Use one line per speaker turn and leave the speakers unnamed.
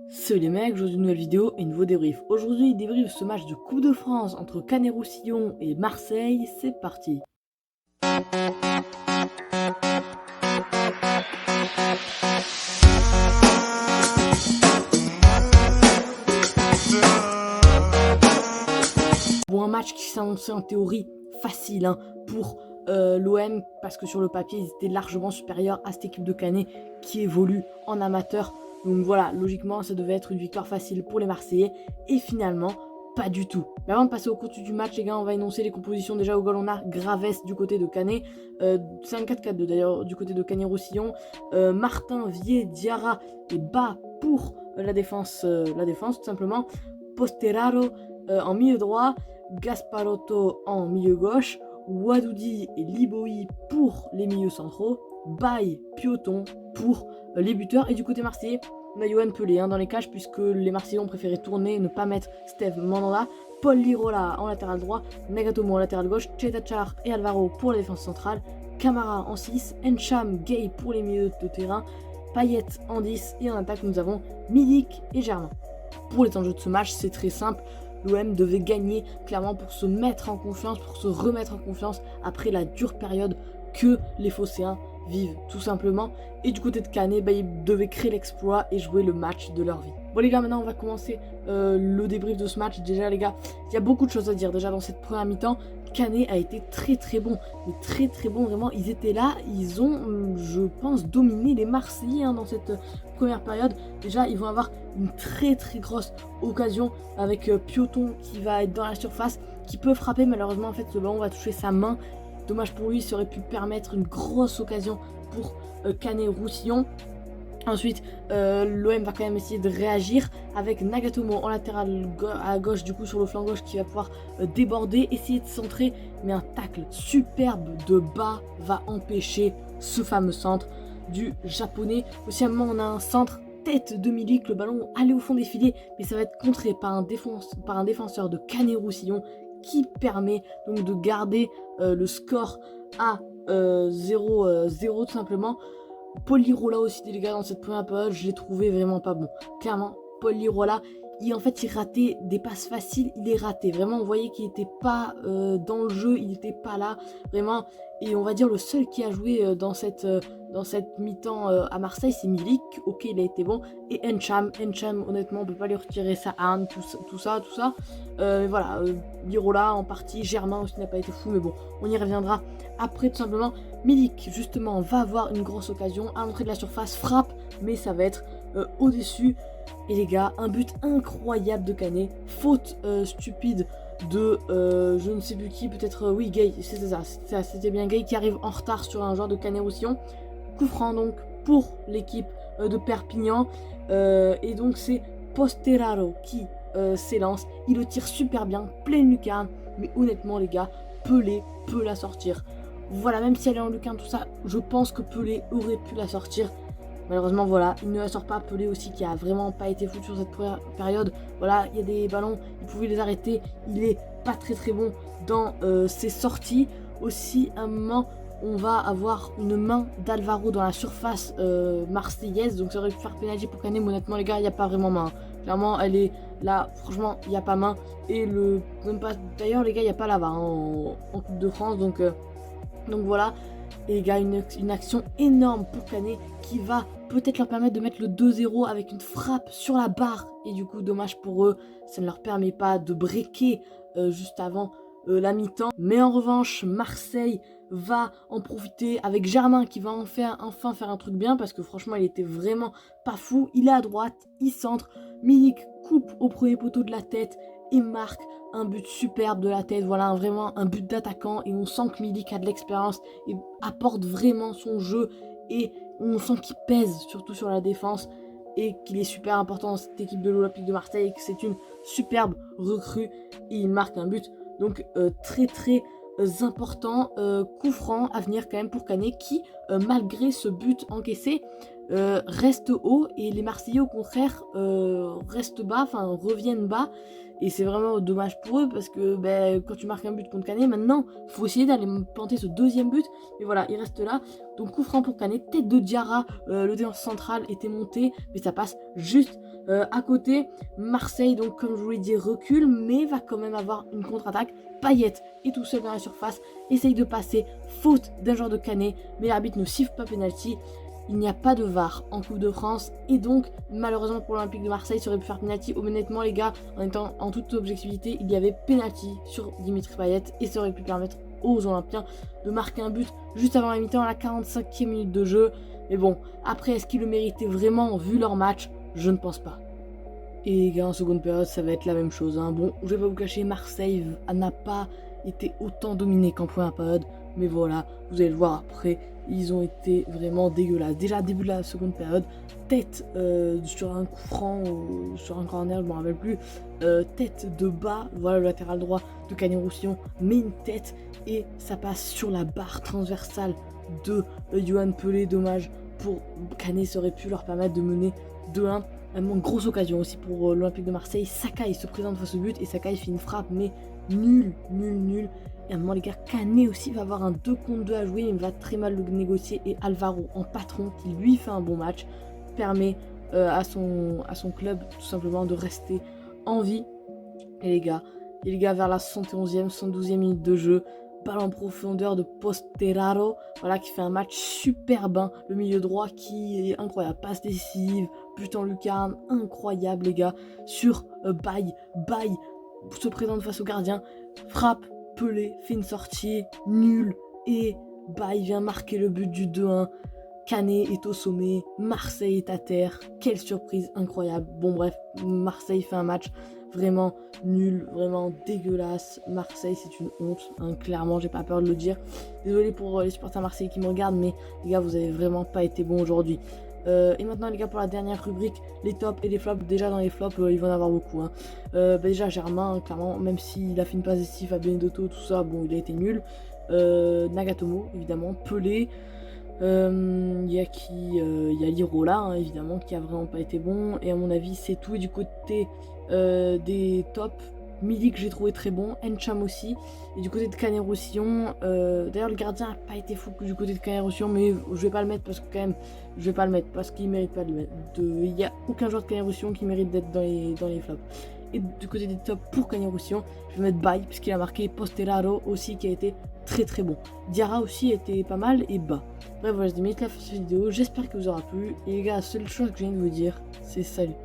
Salut les mecs, aujourd'hui une nouvelle vidéo et un nouveau débrief. Aujourd'hui, débrief ce match de Coupe de France entre Canet-Roussillon et Marseille, c'est parti. Bon, un match qui s'annonçait en théorie facile pour l'OM, parce que sur le papier, ils étaient largement supérieurs à cette équipe de Canet qui évolue en amateur. Donc voilà, logiquement, ça devait être une victoire facile pour les Marseillais. Et finalement, pas du tout. Mais avant de passer au contenu du match, les gars, on va énoncer les compositions. Déjà, au goal, on a Graves du côté de Canet. C'est un 4-4-2 d'ailleurs du côté de Canet-Roussillon. Martin, Vier, Diarra et Bas pour la défense tout simplement. Posteraro en milieu droit. Gasparotto en milieu gauche. Wadoudi et Liboi pour les milieux centraux. Baye, Pioton pour les buteurs. Et du côté marseillais, on a Yoann Pelé dans les cages, puisque les Marseillais ont préféré tourner et ne pas mettre Steve Mandanda. Paul Lirola en latéral droit, Nagatomo en latéral gauche, Chetachar et Alvaro pour la défense centrale, Camara en 6, Encham, Gay pour les milieux de terrain, Payet en 10 et en attaque nous avons Milik et Germain. Pour les temps de jeu de ce match, c'est très simple. L'OM devait gagner clairement pour se mettre en confiance, pour se remettre en confiance après la dure période que les Phocéens vivent tout simplement. Et du côté de Canet, ils devaient créer l'exploit et jouer le match de leur vie. Bon les gars, maintenant on va commencer le débrief de ce match. Déjà les gars, il y a beaucoup de choses à dire déjà dans cette première mi-temps. Canet a été très bon, mais très bon vraiment. Ils étaient là, ils ont, je pense, dominé les Marseillais dans cette première période. Déjà, ils vont avoir une très grosse occasion avec Pioton qui va être dans la surface, qui peut frapper. Malheureusement, en fait, le ballon va toucher sa main. Dommage pour lui, ça aurait pu permettre une grosse occasion pour Canet-Roussillon. Ensuite, l'OM va quand même essayer de réagir avec Nagatomo en latéral à gauche, du coup sur le flanc gauche, qui va pouvoir déborder, essayer de centrer, mais un tacle superbe de Bas va empêcher ce fameux centre du japonais. Aussi à un moment on a un centre tête de Milik, le ballon allait au fond des filets, mais ça va être contré par un défenseur de Canet-Roussillon qui permet donc de garder le score à 0 tout simplement. Paul Lirola aussi, les gars, dans cette première période, je l'ai trouvé vraiment pas bon. Clairement, Paul Lirola, il ratait des passes faciles, il les ratait. Vraiment, on voyait qu'il n'était pas dans le jeu, il n'était pas là, vraiment. Et on va dire le seul qui a joué dans cette mi-temps à Marseille, c'est Milik. Ok, il a été bon. Et Encham, honnêtement, on peut pas lui retirer sa arme, tout ça. Mais voilà, Lirola en partie, Germain aussi n'a pas été fou, mais bon, on y reviendra après tout simplement. Milik, justement, va avoir une grosse occasion à l'entrée de la surface, frappe, mais ça va être au-dessus. Et les gars, un but incroyable de Canet, faute stupide de je ne sais plus qui, peut-être oui, Gay, c'était bien Gay qui arrive en retard sur un joueur de Canet-Roussillon. Coup franc donc pour l'équipe de Perpignan. Et donc c'est Posteraro qui s'élance, il le tire super bien, pleine lucarne, mais honnêtement les gars, Pelé peut la sortir. Voilà, même si elle est en lucarne, tout ça, je pense que Pelé aurait pu la sortir. Malheureusement, voilà, il ne la sort pas. Pelé aussi, qui a vraiment pas été fou sur cette première période. Voilà, il y a des ballons, il pouvait les arrêter. Il est pas très bon dans ses sorties. Aussi, à un moment, on va avoir une main d'Alvaro dans la surface marseillaise. Donc ça aurait pu faire pénalty pour Canet. Mais honnêtement, les gars, il n'y a pas vraiment main. Clairement, elle est là. Franchement, il n'y a pas main. Et même pas. D'ailleurs, les gars, il n'y a pas là-bas en Coupe de France. Donc voilà. Et les gars, une action énorme pour Canet qui va peut-être leur permettre de mettre le 2-0 avec une frappe sur la barre. Et du coup, dommage pour eux, ça ne leur permet pas de breaker juste avant la mi-temps. Mais en revanche, Marseille va en profiter avec Germain qui va enfin faire un truc bien, parce que franchement, il était vraiment pas fou. Il est à droite, il centre, Milik coupe au premier poteau de la tête et marque un but superbe de la tête. Voilà, vraiment un but d'attaquant, et on sent que Milik a de l'expérience et apporte vraiment son jeu, et on sent qu'il pèse surtout sur la défense et qu'il est super important dans cette équipe de l'Olympique de Marseille, et que c'est une superbe recrue, et il marque un but donc très important. Coup franc à venir quand même pour Canet qui malgré ce but encaissé restent haut et les Marseillais au contraire restent bas, enfin reviennent bas. Et c'est vraiment dommage pour eux parce que quand tu marques un but contre Canet, maintenant, faut essayer d'aller planter ce deuxième but. Mais voilà, il reste là. Donc coup franc pour Canet, tête de Diarra, le défenseur central était monté, mais ça passe juste à côté. Marseille, donc comme je vous l'ai dit, recule, mais va quand même avoir une contre-attaque. Payet est tout seul dans la surface, essaye de passer, faute d'un joueur de Canet, mais l'arbitre ne siffle pas penalty. Il n'y a pas de VAR en Coupe de France et donc malheureusement pour l'Olympique de Marseille ça aurait pu faire penalty. Honnêtement les gars, en étant en toute objectivité, il y avait penalty sur Dimitri Payet et ça aurait pu permettre aux Olympiens de marquer un but juste avant la mi-temps à la 45e minute de jeu. Mais bon, après est-ce qu'ils le méritaient vraiment vu leur match? Je ne pense pas. Et les gars, en seconde période, ça va être la même chose. Hein. Bon, je vais pas vous cacher, Marseille n'a pas été autant dominé qu'en première période. Mais voilà, vous allez le voir après, ils ont été vraiment dégueulasses. Déjà, début de la seconde période, tête sur un coup franc ou sur un corner, je ne me rappelle plus. Tête de bas, voilà le latéral droit de Canet-Roussillon, met une tête et ça passe sur la barre transversale de Yohan Pelé. Dommage pour Canet, ça aurait pu leur permettre de mener 2-1. Une grosse occasion aussi pour l'Olympique de Marseille. Sakai se présente face au but et Sakai fait une frappe, mais nul. Et à un moment, les gars, Canet aussi va avoir un 2 contre 2 à jouer, mais il va très mal le négocier. Et Alvaro, en patron, qui lui fait un bon match, permet à son club tout simplement de rester en vie. Et les gars, vers la 71e, 112e minute de jeu, balle en profondeur de Posteraro, voilà, qui fait un match superbe, hein. Le milieu droit qui est incroyable, passe décisive, but en lucarne, incroyable les gars, sur Baye se présente face au gardien, frappe, Pelé fait une sortie nulle et Baye vient marquer le but du 2-1. Canet est au sommet, Marseille est à terre, quelle surprise incroyable. Bon bref, Marseille fait un match vraiment nul, vraiment dégueulasse. Marseille c'est une honte, hein, clairement j'ai pas peur de le dire. Désolé pour les supporters marseillais qui me regardent, mais les gars vous avez vraiment pas été bons aujourd'hui. Et maintenant les gars, pour la dernière rubrique, les tops et les flops. Déjà dans les flops il va en avoir beaucoup, hein. Déjà Germain, clairement, même s'il a fait une passe décisive à Benedetto, tout ça, bon il a été nul. Nagatomo évidemment, Pelé. Il y a Lirola, hein, évidemment, qui a vraiment pas été bon. Et à mon avis c'est tout. Et du côté des tops, Milik j'ai trouvé très bon, Encham aussi. Et du côté de Canet-Roussillon, d'ailleurs le gardien a pas été fou du côté de Canet-Roussillon, mais je vais pas le mettre parce que quand même, qu'il mérite pas de le mettre. Il y a aucun joueur de Canet-Roussillon qui mérite d'être dans les flops. Et du côté des tops pour Canet-Roussillon, je vais mettre Baye puisqu'il a marqué, Posteraro aussi qui a été très bon. Diarra aussi était pas mal et bas. Bref voilà, je vais mettre la fin de cette vidéo, j'espère que vous aura plu. Et les gars, la seule chose que je viens de vous dire, c'est salut.